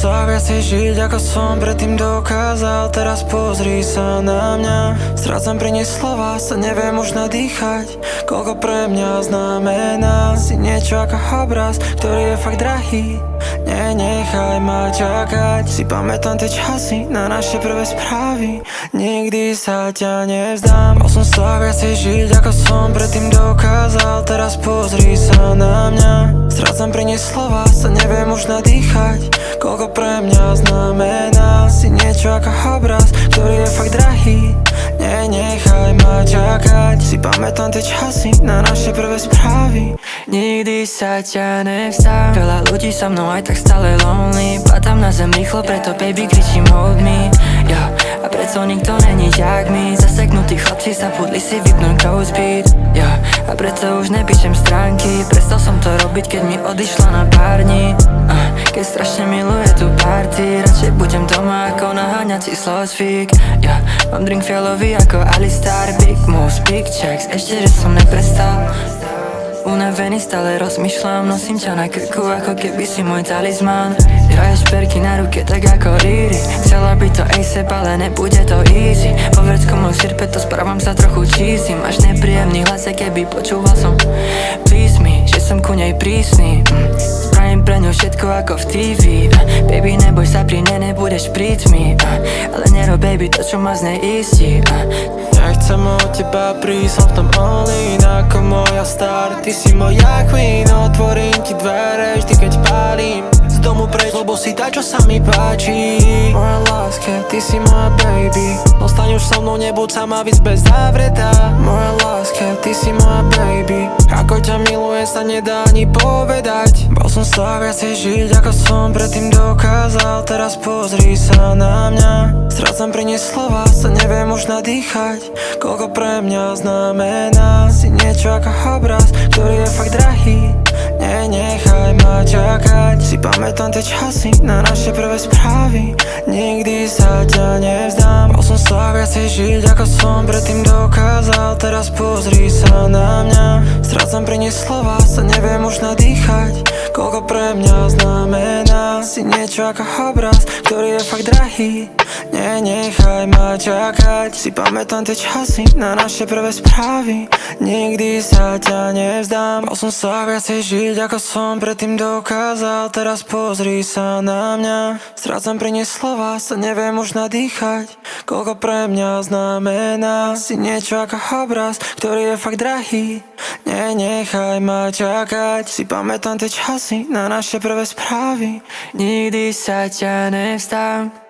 sa viacej žiť, ako som predtým dokázal. Teraz pozri sa na mňa, strácam pri nej slova, sa neviem už nadýchať. Koľko pre mňa znamená, si niečo ako obraz, ktorý je fakt drahý. Nenechaj ma čakať, si pamätám tie časy na naše prvé správy. Nikdy sa ťa nevzdám, mal som sa viacej žiť, ako som predtým dokázal. Teraz pozri sa na mňa, strácam pri nej slova, sa neviem už nadýchať. Koľko pre mňa znamená, si niečo ako obraz, ktorý je fakt drahý. Nenechaj ma čakať, si pamätám tie časy na naše prvé správy. Nikdy sa ťa nevzdám, veľa ľudí so mnou aj tak stále lonely. Padám na zem rýchlo, preto baby kričím hold me, yo. A preto nikto není jak my, zaseknutí chlapci zabudli si vypnúť code speed, yo. A preto už nepíšem stránky, prestal som to robiť, keď mi odišla na pár dní. Keď strašne miluje tu party, radšej budem doma ako naháňací slowspeak, yo. Mám drink fialový ako Alistar, big moves, big checks, ešte že som neprestal. Unavený stále rozmýšľam, nosím ťa na krku ako keby si môj talizman. Ja je šperky na ruke tak ako Riri, chcela by to ASAP, ale nebude to easy. Povedz komu sirpe, to správam sa trochu cheesy. Máš nepríjemný hlas, keby počúval som. Please me, že som ku nej prísny, spravím pre ňu všetko ako v TV. Baby, neboj sa, pri nej nebudeš príť mi, ale nerob baby to, čo ma z nej istí. Nechcem od teba prísť, som v tom all in ako moja star. Ty si moja queen, otvorím ti dvere vždy keď pálim. Z domu preč, lebo si tá, čo sa mi páči. Moja láska, ty si moja baby, ostaň už so mnou, nebuď sama víc bez zavretá. Moja láska, ty si moja baby, ako ťa milujem sa nedá ani povedať. Bol som sa viacej žiť, ako som predtým dokázal. Teraz pozri sa na mňa, strácam pri nej slova, sa neviem už nadýchať. Koľko pre mňa znamená, si niečo ako obraz, ktorý je fakt drahý. Nenechaj ma čakať, si pamätám tie časy na naše prvé správy. Nikdy sa ťa nevzdám, mal som sa viacej žiť, ako som predtým dokázal. Teraz pozri sa na mňa, strácam pri nej slova, sa neviem už nadýchať. Koľko pre mňa znamená, si niečo ako obraz, ktorý je fakt drahý. Nenechaj ma čakať, si pamätám tie časy na naše prvé správy. Nikdy sa ťa nevzdám, mal som sa viacej žiť, ako som predtým dokázal. Teraz pozri sa na mňa, strácam pri nej slova, sa neviem už nadýchať. Koľko pre mňa znamená, si niečo ako obraz, ktorý je fakt drahý. Nenechaj ma čakať, si pamätám tie časy na naše prvé správy. Nikdy sa ťa nevzdám.